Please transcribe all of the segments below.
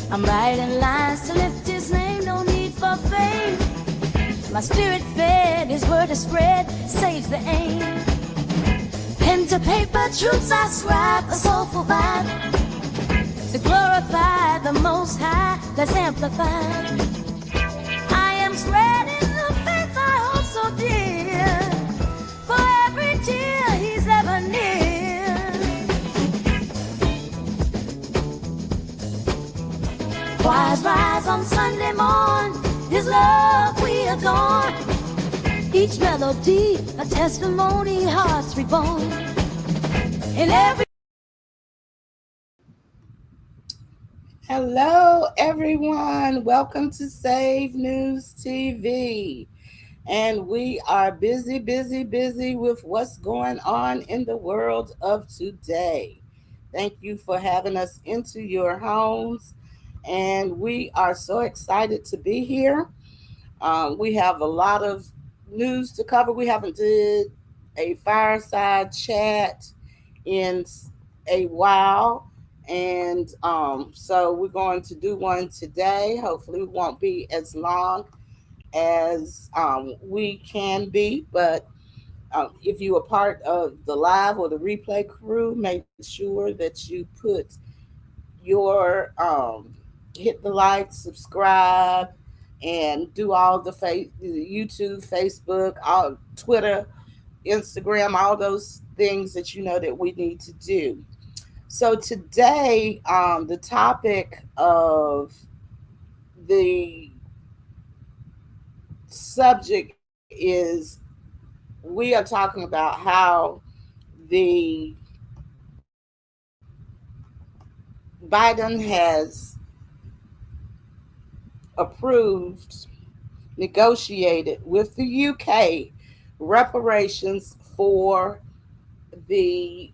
I'm writing lines to lift his name, no need for fame. My spirit fed, his word is spread, saves the aim. Pen to paper, truths I scribe, a soulful vibe. To glorify the Most High, let's amplify. I am spreading the faith I hold so dear, for every tear he's ever near. Choirs rise on Sunday morn, his love we adore. Each melody, a testimony, hearts reborn. In every Hello, everyone. Welcome to SAVEDnews TV. And we are busy with what's going on in the world of today. Thank you for having us into your homes. And we are so excited to be here. We have a lot of news to cover. We haven't did a fireside chat in a while, and so we're going to do one today. Hopefully, it won't be as long as we can be, but if you are part of the live or the replay crew, make sure that you put your hit the like, subscribe, and do all the YouTube, Facebook, all Twitter, Instagram, all those things that you know that we need to do. So today, the topic of the subject is we are talking about how the Biden has approved, negotiated with the UK reparations for the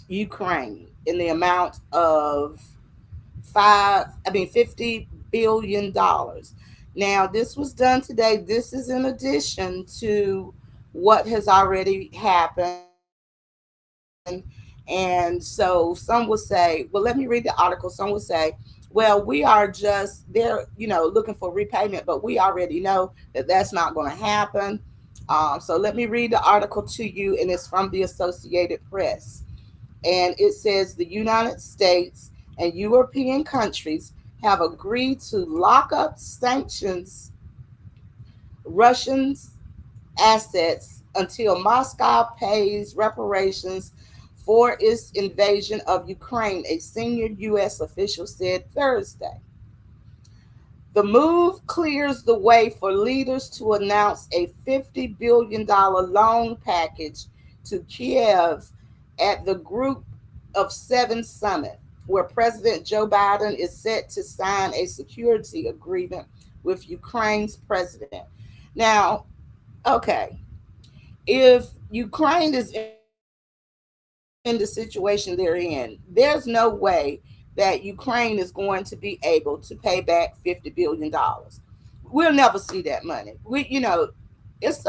Ukraine in the amount of $50 billion. Now, this was done today. This is in addition to what has already happened. And so some will say, well, let me read the article. Some will say, well, we are just there, looking for repayment, but we already know that that's not going to happen. So let me read the article to you, and it's from the Associated Press. And it says the United States and European countries have agreed to lock up sanctions Russians assets until Moscow pays reparations for its invasion of Ukraine, a senior U.S. official said Thursday. The move clears the way for leaders to announce a $50 billion loan package to Kyiv at the Group of Seven summit, where President Joe Biden is set to sign a security agreement with Ukraine's president. Now, okay, if Ukraine is in the situation they're in, there's no way that Ukraine is going to be able to pay back $50 billion. We'll never see that money. It's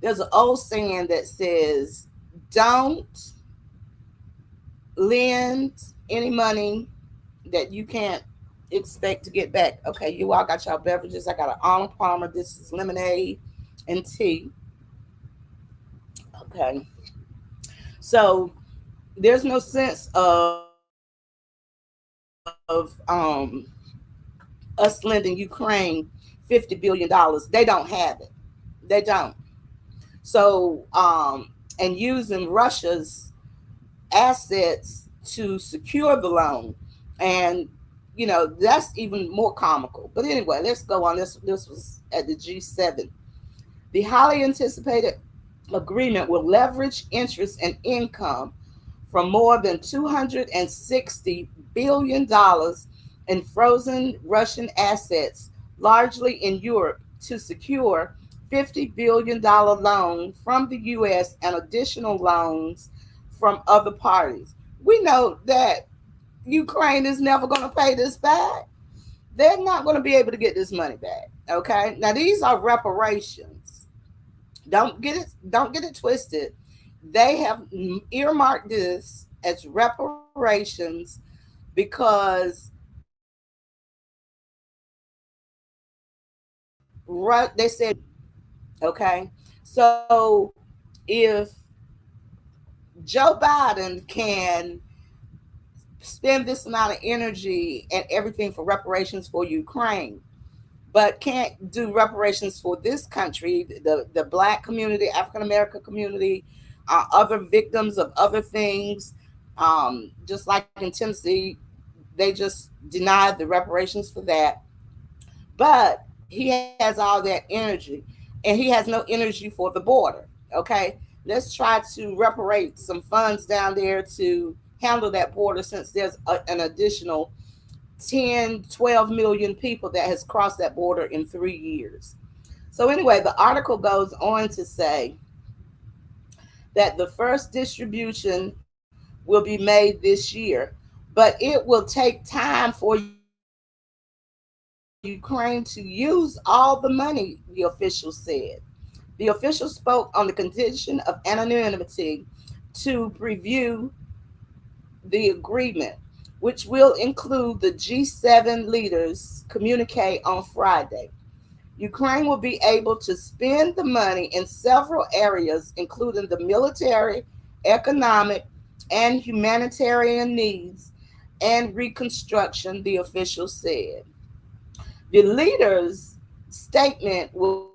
there's an old saying that says, "Don't lend any money that you can't expect to get back." Okay, you all got y'all beverages. I got an Arnold Palmer. This is lemonade and tea. Okay, so there's no sense of us lending Ukraine $50 billion. They don't have it. They don't. So and using Russia's assets to secure the loan, and that's even more comical. But anyway, let's go on. This was at the G7. The highly anticipated agreement will leverage interest and income from more than $260 billion in frozen Russian assets, largely in Europe, to secure $50 billion loan from the US and additional loans from other parties. We know that Ukraine is never going to pay this back. They're not going to be able to get this money back. Okay? Now these are reparations. Don't get it twisted. They have earmarked this as reparations because they said, okay, so if Joe Biden can spend this amount of energy and everything for reparations for Ukraine, but can't do reparations for this country, the black community, African American community, other victims of other things, just like in Tennessee, they just denied the reparations for that. But he has all that energy, and he has no energy for the border. Okay, let's try to reparate some funds down there to handle that border, since there's an additional 10, 12 million people that has crossed that border in 3 years. So anyway, the article goes on to say that the first distribution will be made this year, but it will take time for Ukraine to use all the money, the official said. The official spoke on the condition of anonymity to preview the agreement, which will include the G7 leaders' communique on Friday. Ukraine will be able to spend the money in several areas, including the military, economic, and humanitarian needs and reconstruction, the official said. The leaders' statement will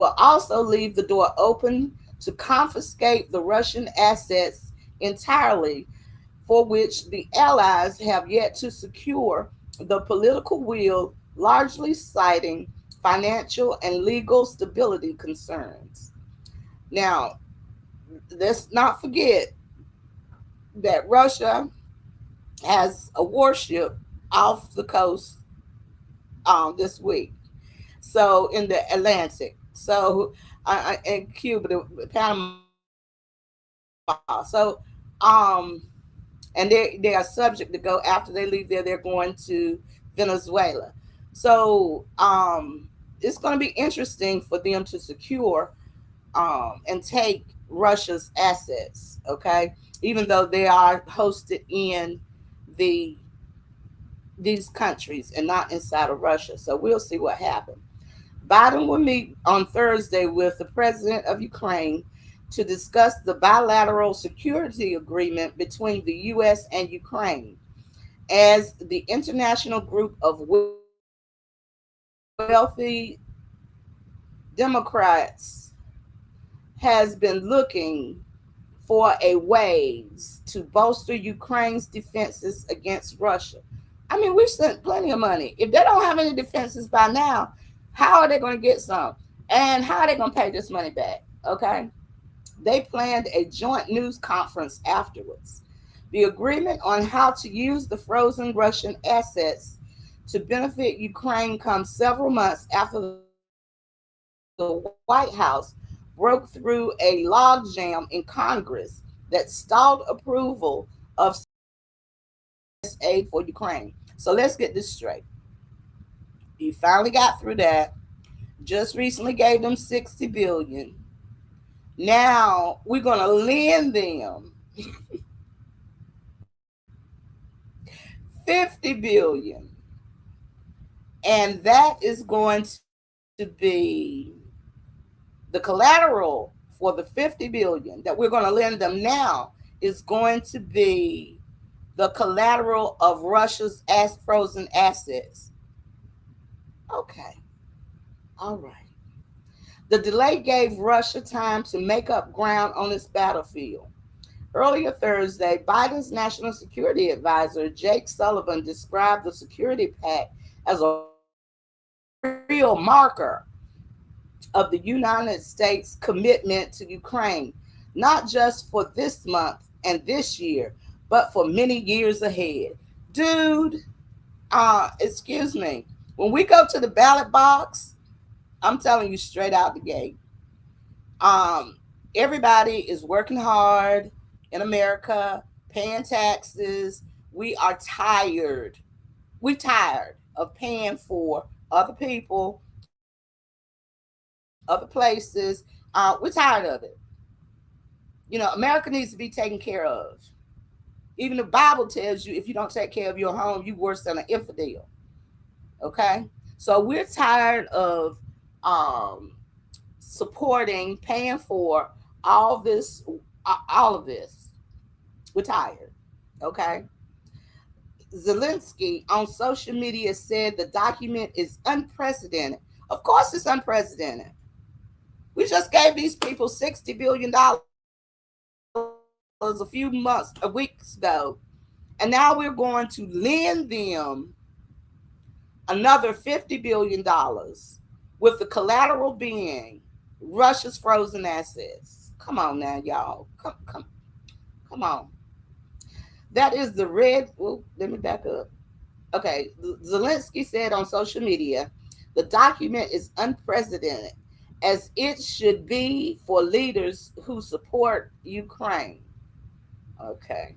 also leave the door open to confiscate the Russian assets entirely, for which the Allies have yet to secure the political will, largely citing financial and legal stability concerns. Now, let's not forget that Russia has a warship off the coast this week. So in the Atlantic. So in Cuba, Panama. So and they are subject to go after they leave there. They're going to Venezuela. So it's going to be interesting for them to secure and take Russia's assets. Okay, even though they are hosted in the these countries and not inside of Russia. So we'll see what happens. Biden will meet on Thursday with the president of Ukraine to discuss the bilateral security agreement between the U.S. and Ukraine, as the international group of wealthy Democrats has been looking for a ways to bolster Ukraine's defenses against Russia. I mean, we sent plenty of money. If they don't have any defenses by now, how are they going to get some? And how are they going to pay this money back? Okay. They planned a joint news conference afterwards. The agreement on how to use the frozen Russian assets to benefit Ukraine comes several months after the White House broke through a logjam in Congress that stalled approval of U.S. aid for Ukraine. So let's get this straight. You finally got through that. Just recently gave them 60 billion. Now we're going to lend them 50 billion. And that is going to be the collateral for the 50 billion that we're going to lend them now is going to be the collateral of Russia's frozen assets. Okay. All right. The delay gave Russia time to make up ground on its battlefield. Earlier Thursday, Biden's national security advisor, Jake Sullivan, described the security pact as a real marker of the United States' commitment to Ukraine, not just for this month and this year, but for many years ahead. Dude, excuse me. When we go to the ballot box, I'm telling you straight out the gate, um, everybody is working hard in America, paying taxes. We are tired. We're tired of paying for other people, other places. We're tired of it. You know, America needs to be taken care of. Even the Bible tells you if you don't take care of your home, you worse than an infidel. Okay, so we're tired of um, supporting, paying for all this, all of this. We're tired. Okay. Zelenskyy on social media said the document is unprecedented. Of course, it's unprecedented. We just gave these people $60 billion a weeks ago, and now we're going to lend them another $50 billion, with the collateral being Russia's frozen assets. Come on now, y'all. Come on. That is the red. Well, let me back up. Okay, Zelenskyy said on social media, the document is unprecedented, as it should be for leaders who support Ukraine. Okay.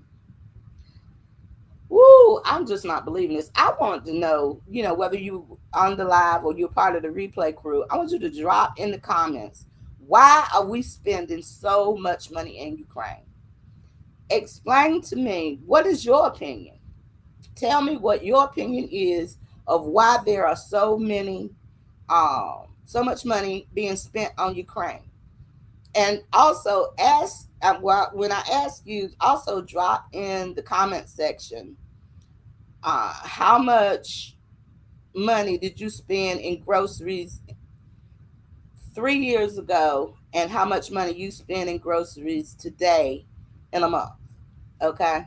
Woo, I'm just not believing this. I want to know, whether you on the live or you're part of the replay crew, I want you to drop in the comments, why are we spending so much money in Ukraine? Explain to me, what is your opinion? Tell me what your opinion is of why there are so much money being spent on Ukraine. And also when I ask you, also drop in the comment section, how much money did you spend in groceries 3 years ago, and how much money you spend in groceries today in a month? Okay.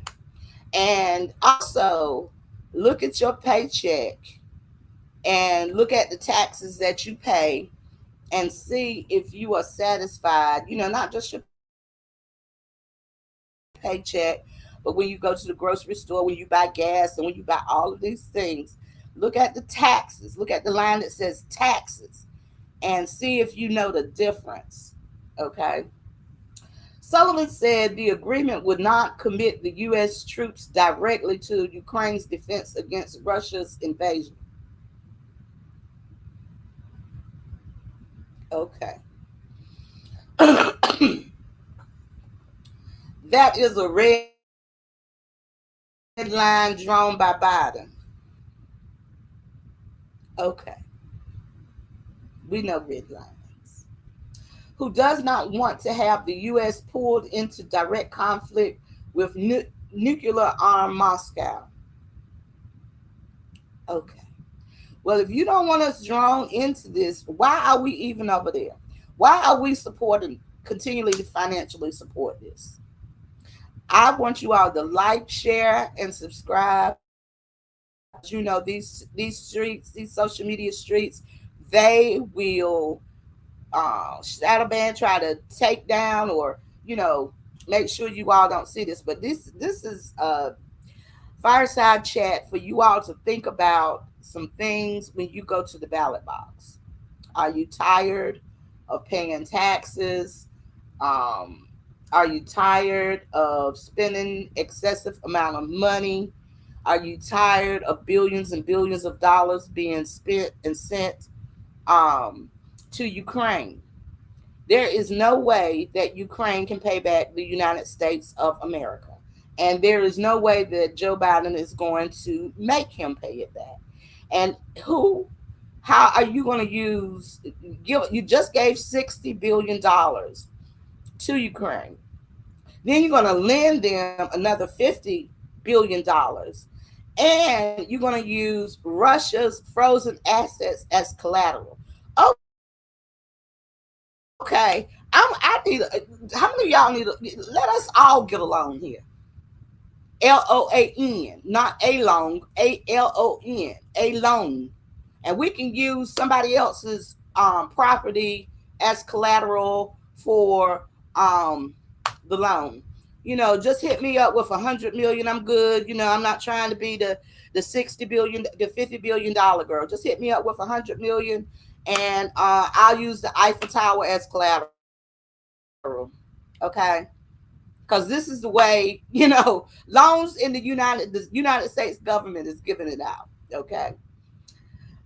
And also look at your paycheck and look at the taxes that you pay, and see if you are satisfied, not just your paycheck, but when you go to the grocery store, when you buy gas, and when you buy all of these things, look at the taxes, look at the line that says taxes, and see if you know the difference. Okay. Sullivan said the agreement would not commit the U.S. troops directly to Ukraine's defense against Russia's invasion. Okay. That is a red line drawn by Biden. Okay. We know red lines. Who does not want to have the U.S. pulled into direct conflict with nuclear armed Moscow. Okay. Well, if you don't want us drawn into this, why are we even over there? Why are we continually to financially support this? I want you all to like, share, and subscribe. These streets, these social media streets, they will shadow ban, try to take down, or make sure you all don't see this. But this is a fireside chat for you all to think about some things when you go to the ballot box. Are you tired of paying taxes? Are you tired of spending excessive amount of money? Are you tired of billions and billions of dollars being spent and sent to Ukraine? There is no way that Ukraine can pay back the United States of America. And there is no way that Joe Biden is going to make him pay it back. And how are you going to you just gave $60 billion to Ukraine. Then you're going to lend them another $50 billion. And you're going to use Russia's frozen assets as collateral. Okay. How many of y'all let us all get along here. LOAN, not a loan, ALON, a loan. And we can use somebody else's property as collateral for the loan. Just hit me up with $100 million. I'm good. I'm not trying to be the $60 billion, the $50 billion girl. Just hit me up with $100 million, and I'll use the Eiffel Tower as collateral. Okay. Because this is the way, loans in the United States government is giving it out. Okay.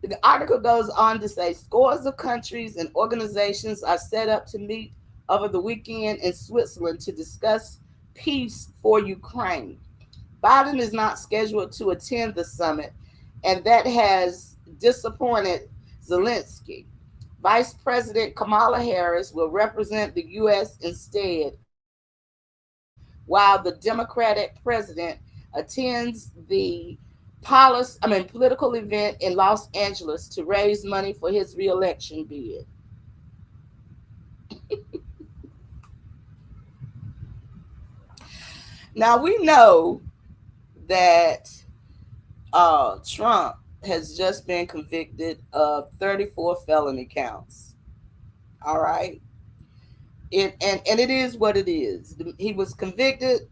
The article goes on to say scores of countries and organizations are set up to meet over the weekend in Switzerland to discuss peace for Ukraine. Biden is not scheduled to attend the summit, and that has disappointed Zelenskyy. Vice President Kamala Harris will represent the U.S. instead, while the Democratic president attends the political event in Los Angeles to raise money for his reelection bid. Now we know that Trump has just been convicted of 34 felony counts. All right. And it is what it is. He was convicted,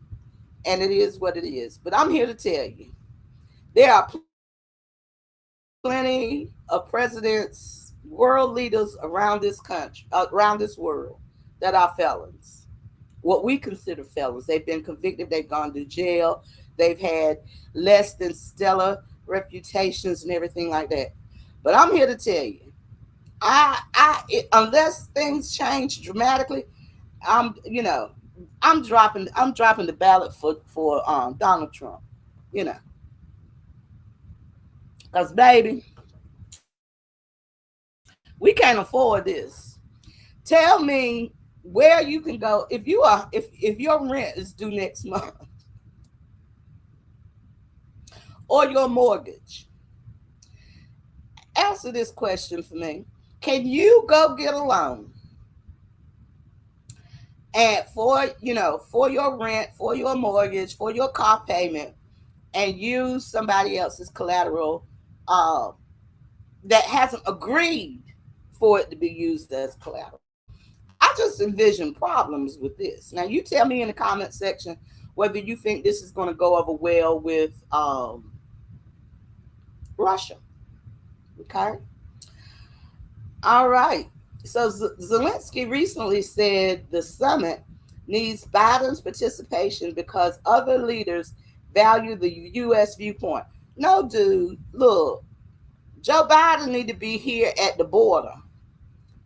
and it is what it is. But I'm here to tell you, there are plenty of presidents, world leaders around this country, around this world, that are felons. What we consider felons. They've been convicted, they've gone to jail, they've had less than stellar reputations and everything like that. But I'm here to tell you, unless things change dramatically, I'm, you know, I'm dropping the ballot for Donald Trump, you know, because baby, we can't afford this. Tell me where you can go if your rent is due next month or your mortgage. Answer this question for me. Can you go get a loan and for your rent, for your mortgage, for your car payment, and use somebody else's collateral uh, that hasn't agreed for it to be used as collateral? I just envision problems with this. Now, you tell me in the comment section whether you think this is going to go over well with Russia. Okay. All right. So Zelenskyy recently said the summit needs Biden's participation because other leaders value the U.S. viewpoint. No, dude, look, Joe Biden need to be here at the border.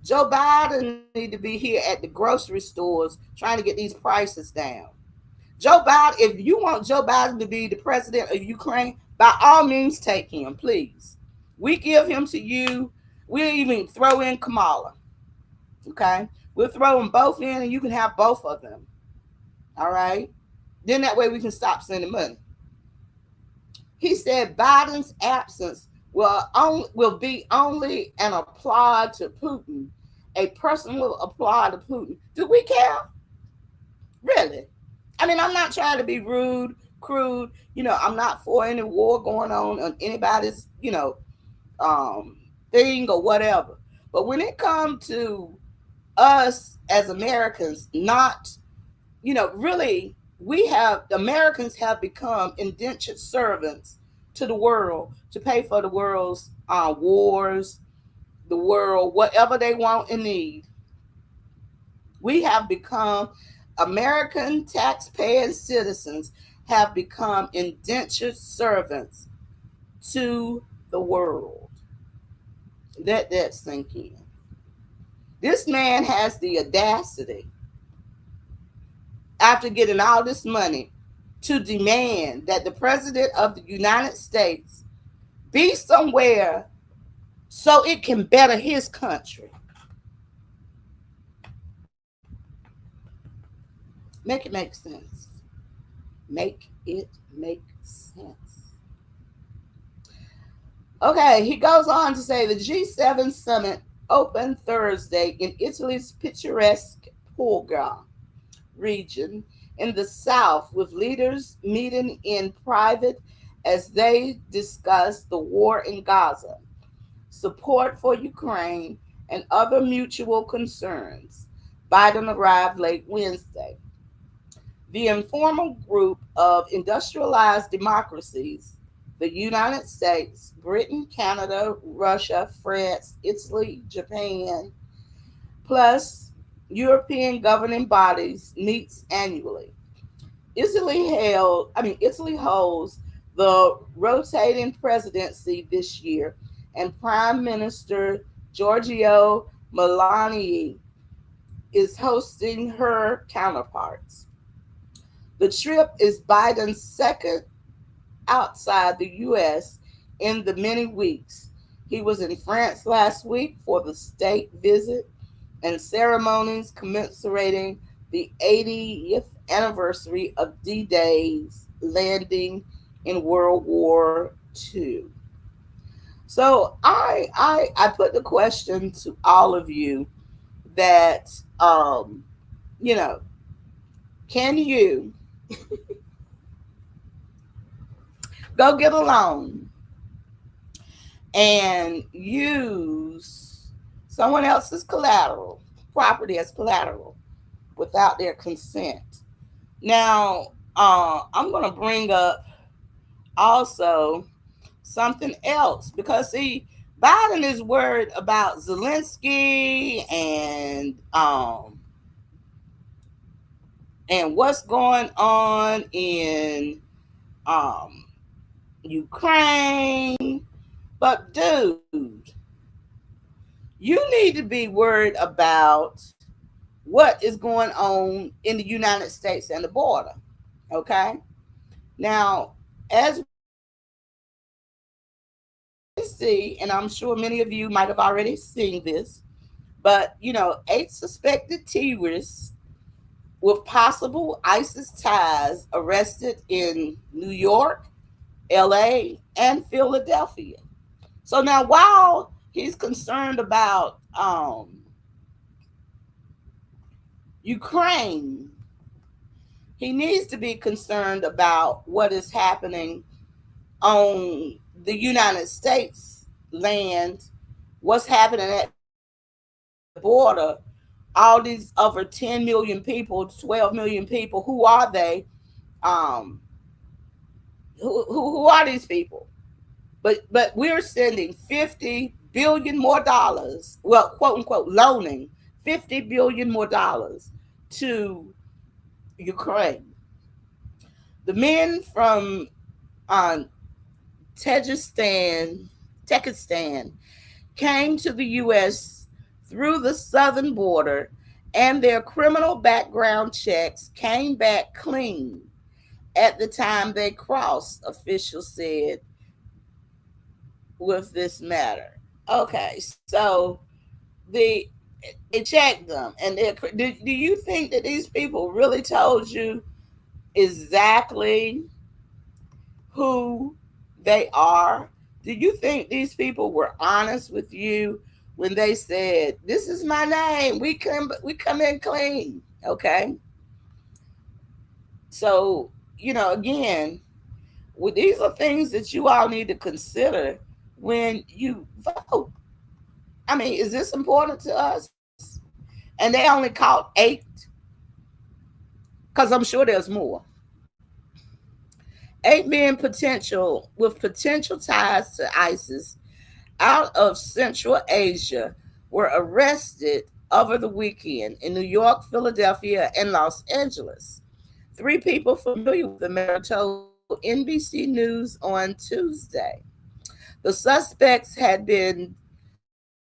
Joe Biden need to be here at the grocery stores trying to get these prices down. Joe Biden, if you want Joe Biden to be the president of Ukraine, by all means take him, please. We give him to you. We'll even throw in Kamala. Okay? We'll throw them both in and you can have both of them. All right? Then that way we can stop sending money. He said Biden's absence will be only an applaud to Putin. A personal applaud to Putin. Do we care? Really? I mean, I'm not trying to be rude, crude. I'm not for any war going on anybody's, thing or whatever. But when it comes to us as Americans, not, really, Americans have become indentured servants to the world to pay for the world's wars, the world, whatever they want and need. We have become, American taxpaying citizens have become indentured servants to the world. Let that sink in. This man has the audacity, after getting all this money, to demand that the president of the United States be somewhere so it can better his country. Make it make sense. Make it make sense. Okay, he goes on to say the G7 summit opened Thursday in Italy's picturesque Puglia region in the south, with leaders meeting in private as they discuss the war in Gaza, support for Ukraine, and other mutual concerns. Biden arrived late Wednesday. The informal group of industrialized democracies, the United States, Britain, Canada, Russia, France, Italy, Japan, plus European governing bodies, meets annually. Italy holds the rotating presidency this year, and Prime Minister Giorgio Meloni is hosting her counterparts. The trip is Biden's second outside the U.S. in the many weeks. He was in France last week for the state visit and ceremonies commemorating the 80th anniversary of D-Day's landing in World War II. So I put the question to all of you that you know, can you go get a loan and use someone else's collateral, property as collateral, without their consent? Now, I'm going to bring up also something else because see, Biden is worried about Zelenskyy and what's going on in um, Ukraine. But dude, you need to be worried about what is going on in the United States and the border. Okay. Now, as we see, and I'm sure many of you might have already seen this, but 8 suspected terrorists with possible ISIS ties arrested in New York, LA, and Philadelphia. So now, while he's concerned about Ukraine, he needs to be concerned about what is happening on the United States land, what's happening at the border. All these over 10 million people, 12 million people, who are they? Um, who are these people? But we're sending 50 billion more dollars, well, quote unquote, loaning 50 billion more dollars to Ukraine. The men from um, Tajikistan came to the U.S. through the southern border, and their criminal background checks came back clean at the time they crossed, officials said, with this matter. Okay, so the they checked them, and do you think that these people really told you exactly who they are? Do you think these people were honest with you when they said, "This is my name. We come in clean." Okay, so again, these are things that you all need to consider when you vote. I mean, is this important to us? And they only caught 8, because I'm sure there's more. 8 men with potential ties to ISIS out of Central Asia were arrested over the weekend in New York, Philadelphia, and Los Angeles. 3 people familiar with the matter told NBC News on Tuesday. The suspects had been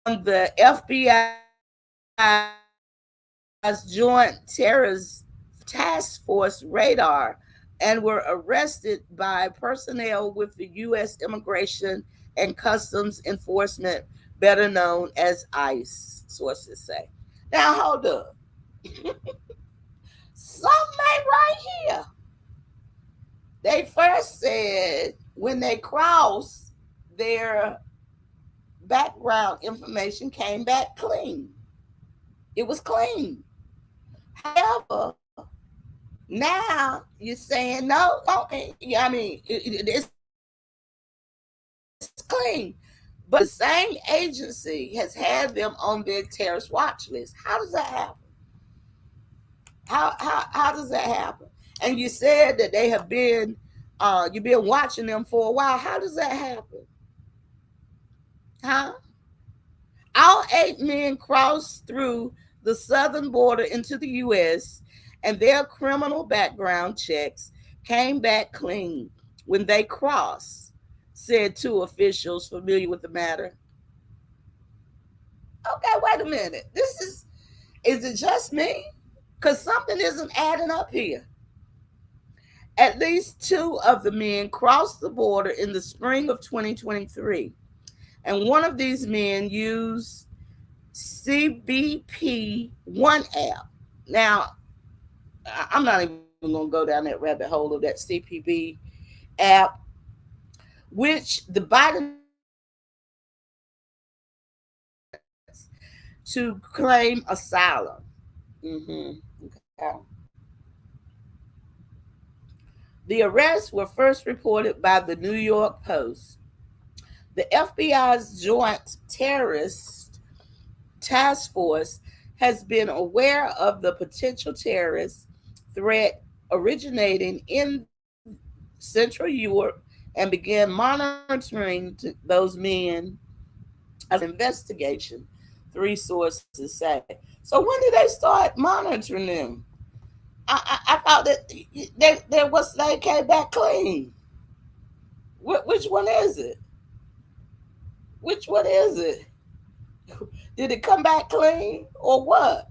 on the FBI's Joint Terrorist Task Force radar and were arrested by personnel with the U.S. Immigration and Customs Enforcement, better known as ICE, sources say. Now, hold up. Something ain't right here. They first said when they crossed, their background information came back clean. It was clean. However, now you're saying no. Okay, I mean it's clean, but the same agency has had them on their terrorist watch list. How does that happen? How does that happen? And you said that they have been you've been watching them for a while. How does that happen? Huh? All 8 men crossed through the southern border into the U.S., and their criminal background checks came back clean when they crossed, said 2 officials familiar with the matter. Okay, wait a minute. Is it just me? Because something isn't adding up here. At least two of the men crossed the border in the spring of 2023, and one of these men used CBP One app. Now, I'm not even going to go down that rabbit hole of that CPB app, which the Biden administration to claim asylum. Okay. The arrests were first reported by the New York Post. The FBI's Joint Terrorist Task Force has been aware of the potential terrorist threat originating in Central Europe and began monitoring those men as an investigation, three sources say. So when did they start monitoring them? I thought that they came back clean. Which one is it? Which one is it? Did it come back clean or what?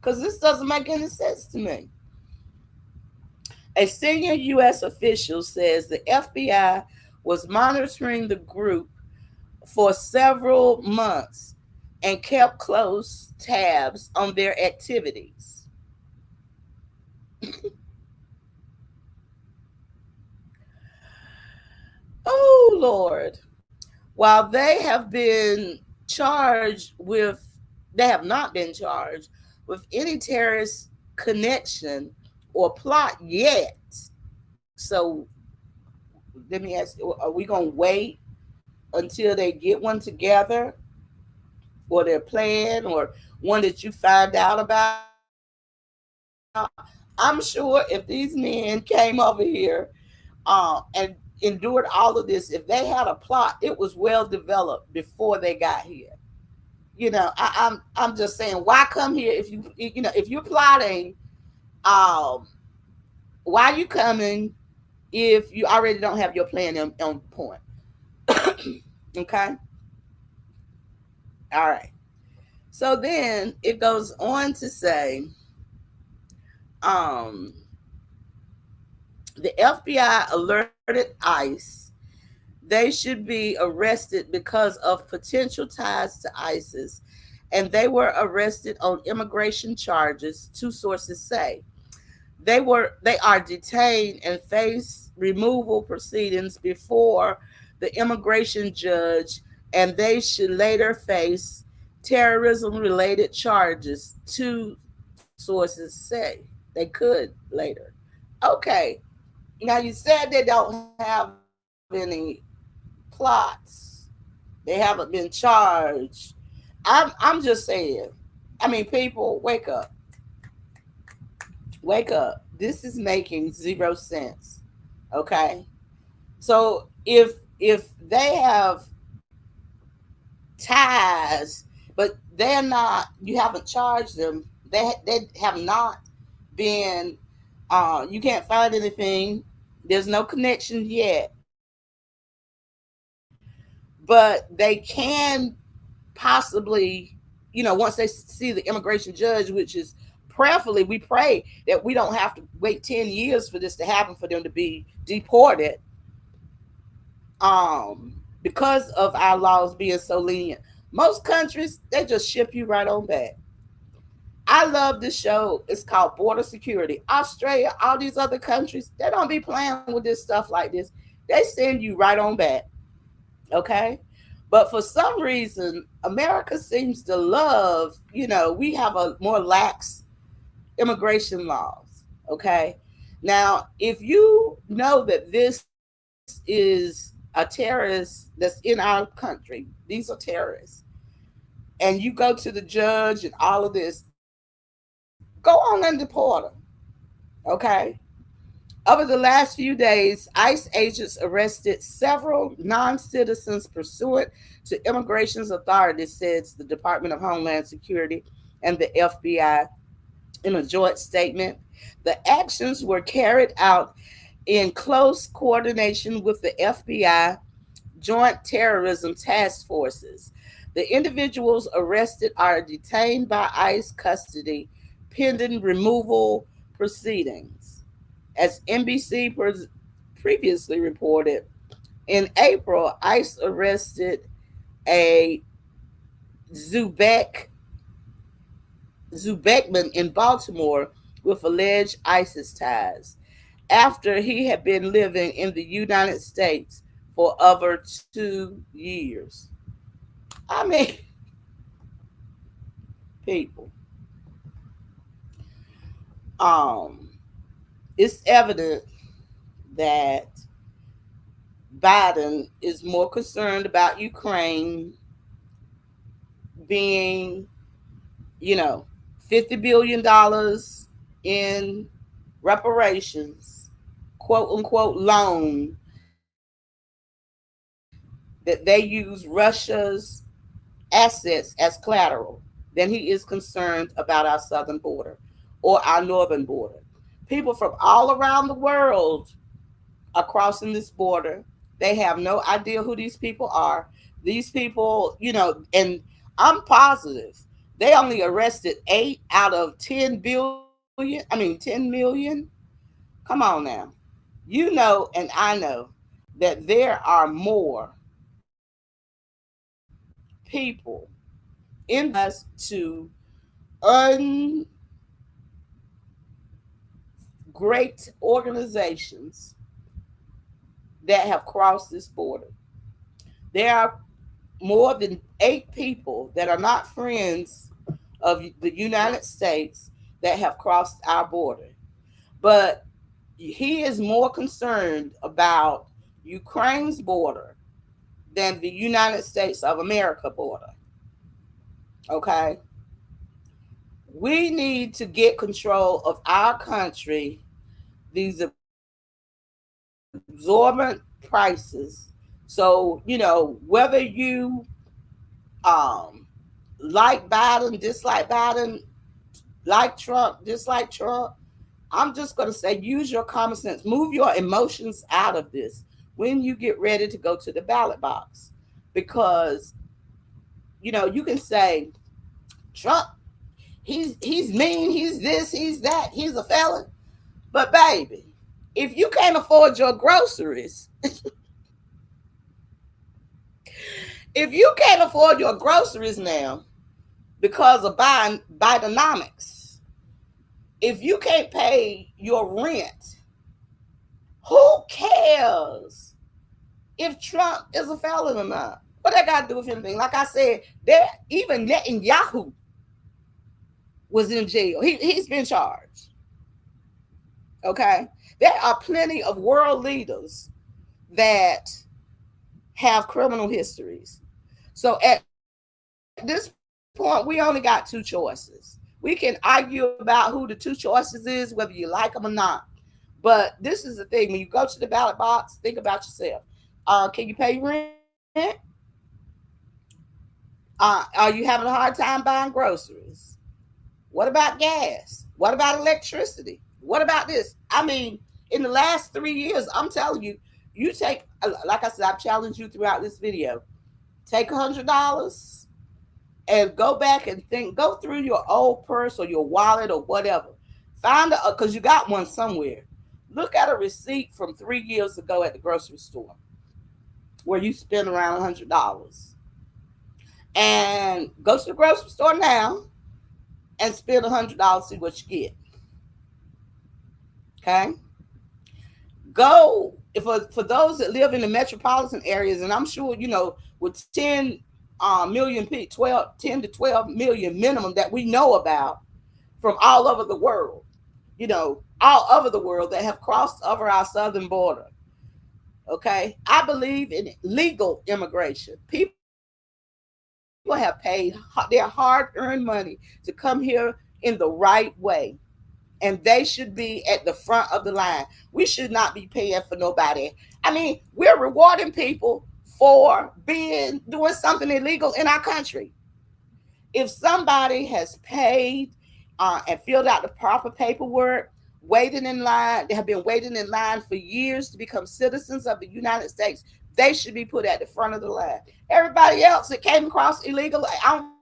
Because this doesn't make any sense to me. A senior U.S. official says the FBI was monitoring the group for several months and kept close tabs on their activities. Oh, Lord. While they have not been charged with any terrorist connection or plot yet. So let me ask you, are we going to wait until they get one together or their plan or one that you find out about? I'm sure if these men came over here and endured all of this, if they had a plot, it was well developed before they got here. I'm just saying, why come here if you're plotting, um, why are you coming if you already don't have your plan on point? Okay, all right. So then it goes on to say, um, the FBI alerted ICE they should be arrested because of potential ties to ISIS, and they were arrested on immigration charges, two sources say. They are detained and face removal proceedings before the immigration judge, and they should later face terrorism related charges, two sources say. They could later. Okay. Now you said they don't have any plots. They haven't been charged. I'm just saying. I mean, people, wake up. Wake up. This is making zero sense. Okay? So if they have ties, but they're not, you haven't charged them. They have not been. You can't find anything. There's no connection yet, but they can possibly, once they see the immigration judge, which is prayerfully, we pray that we don't have to wait 10 years for this to happen for them to be deported, because of our laws being so lenient. Most countries, they just ship you right on back. I love this show. It's called Border Security. Australia, all these other countries, they don't be playing with this stuff like this. They send you right on back. Okay? But for some reason, America seems to love, we have a more lax immigration laws. Okay? Now, if you know that this is a terrorist that's in our country, these are terrorists, and you go to the judge and all of this, go on and deport them. Okay? Over the last few days, ICE agents arrested several non citizens pursuant to immigration's authorities, says the Department of Homeland Security and the FBI in a joint statement. The actions were carried out in close coordination with the FBI Joint Terrorism Task Forces. The individuals arrested are detained by ICE custody pending removal proceedings. As NBC previously reported, in April, ICE arrested a Zubek Zubekman in Baltimore with alleged ISIS ties after he had been living in the United States for over 2 years. I mean, people, um, it's evident that Biden is more concerned about Ukraine being, you know, $50 billion in reparations, quote unquote loan, that they use Russia's assets as collateral, than he is concerned about our southern border or our northern border. People from all around the world are crossing this border. They have no idea who these people are. These people, and I'm positive they only arrested 8 out of 10 billion. 10 million. Come on now. You know, and I know that there are more people in to great organizations that have crossed this border. There are more than 8 people that are not friends of the United States that have crossed our border. But he is more concerned about Ukraine's border than the United States of America border. Okay? We need to get control of our country, these exorbitant prices. So, whether you like Biden, dislike Biden, like Trump, dislike Trump, I'm just going to say use your common sense. Move your emotions out of this when you get ready to go to the ballot box. Because, you can say, Trump, he's mean, he's this, he's that, he's a felon. But baby, if you can't afford your groceries, if you can't afford your groceries now because of Bidenomics, if you can't pay your rent, who cares if Trump is a felon or not? What that got to do with anything? Like I said, even Netanyahu was in jail. He's been charged. Okay? There are plenty of world leaders that have criminal histories. So at this point, we only got 2 choices. We can argue about who the 2 choices is, whether you like them or not. But this is the thing. When you go to the ballot box, think about yourself. Can you pay rent? Are you having a hard time buying groceries? What about gas? What about electricity? What about this? In the last 3 years, I'm telling you, you take, like I said, I've challenged you throughout this video. Take $100 and go back and go through your old purse or your wallet or whatever. Because you got one somewhere. Look at a receipt from 3 years ago at the grocery store where you spent around $100. And go to the grocery store now and spend $100, see what you get. Okay? Go, for those that live in the metropolitan areas, and I'm sure, with 10 million people, 10 to 12 million minimum that we know about from all over the world, all over the world that have crossed over our southern border. Okay? I believe in legal immigration. People have paid their hard-earned money to come here in the right way. And they should be at the front of the line. We should not be paying for nobody. We're rewarding people for doing something illegal in our country. If somebody has paid and filled out the proper paperwork, waiting in line, they have been waiting in line for years to become citizens of the United States, they should be put at the front of the line. Everybody else that came across illegally, I don't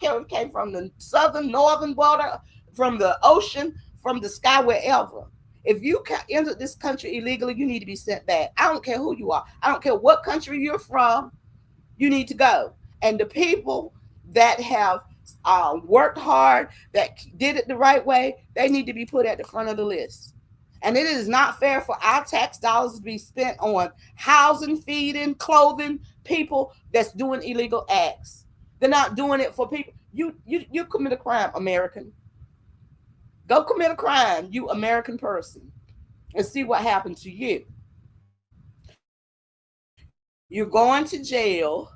care if it came from the southern, northern border, from the ocean, from the sky wherever. If you enter this country illegally, you need to be sent back. I don't care who you are. I don't care what country you're from. You need to go. And the people that have worked hard, that did it the right way, they need to be put at the front of the list. And it is not fair for our tax dollars to be spent on housing, feeding, clothing people that's doing illegal acts. They're not doing it for people. You commit a crime, American. Go commit a crime, you American person, and see what happened to you. You're going to jail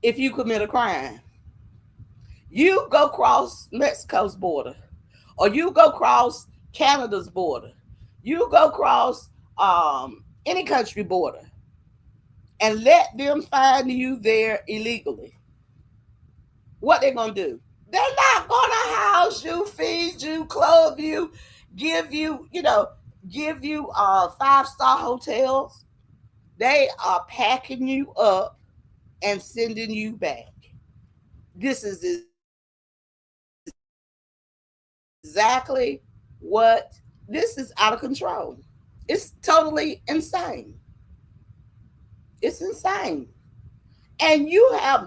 if you commit a crime. You go cross Mexico's border, or you go cross Canada's border. You go cross any country border and let them find you there illegally. What they're going to do? They're not going to house you, feed you, clothe you, give you 5-star hotels. They are packing you up and sending you back. This is exactly what, this is out of control. It's totally insane. It's insane. And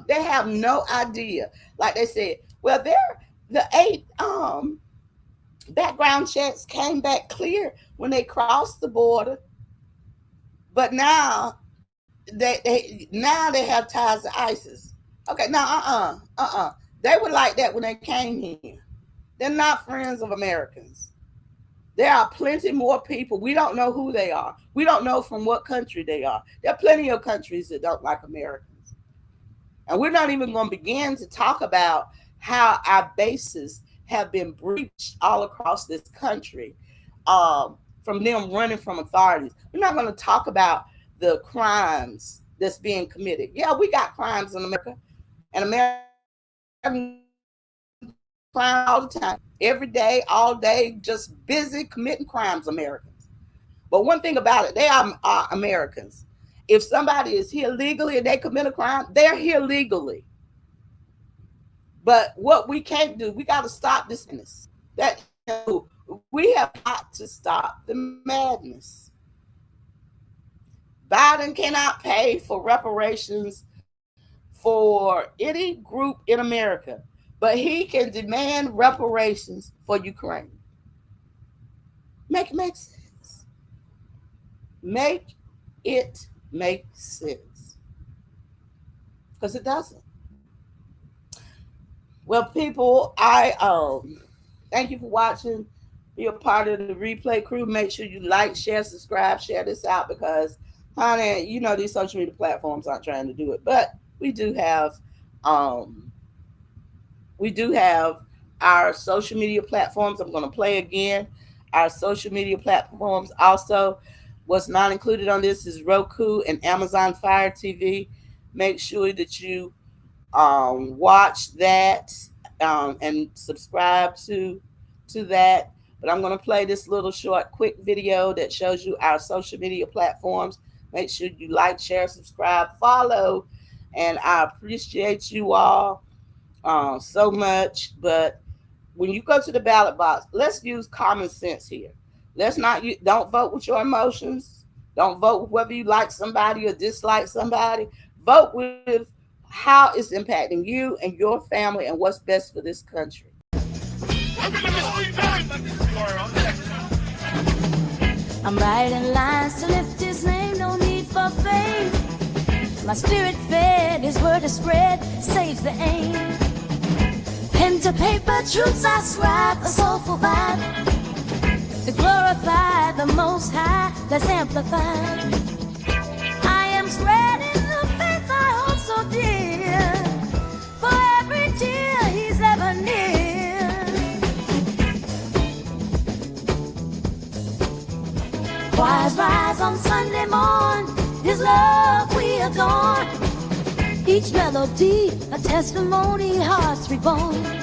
they have no idea. Like they said, well, the 8 background checks came back clear when they crossed the border. But now they have ties to ISIS. Okay, now they were like that when they came here. They're not friends of Americans. There are plenty more people. We don't know who they are. We don't know from what country they are. There are plenty of countries that don't like Americans. And we're not even going to begin to talk about how our bases have been breached all across this country from them running from authorities. We're not going to talk about the crimes that's being committed. Yeah, we got crimes in America. And America crime all the time. Every day, all day, just busy committing crimes, Americans. But one thing about it, they are Americans. If somebody is here legally and they commit a crime, they're here legally. But what we can't do, we got to stop this madness. We have got to stop the madness. Biden cannot pay for reparations for any group in America, but he can demand reparations for Ukraine. Make it make sense. Make it make sense. Because it doesn't. Well, people, I thank you for watching. Be a part of the replay crew. Make sure you like, share, subscribe, share this out, because, honey, these social media platforms aren't trying to do it. But we do have our social media platforms. I'm going to play again. Our social media platforms also. What's not included on this is Roku and Amazon Fire TV. Make sure that you watch that and subscribe to that. But I'm going to play this little short quick video that shows you our social media platforms. Make sure you like, share, subscribe, follow, and I appreciate you all so much. But when you go to the ballot box, let's use common sense here. Don't vote with your emotions. Don't vote with whether you like somebody or dislike somebody. Vote with how it's impacting you and your family and what's best for this country. I'm writing lines to lift his name, no need for fame. My spirit fed, his word is spread, saves the aim. Pen to paper, truths I scribe, a soulful vibe. To glorify the Most High, that's amplified. I am spreading the faith I hold so dear. For every tear he's ever near. Choirs rise on Sunday morn, his love we adorn. Each melody, a testimony, hearts reborn.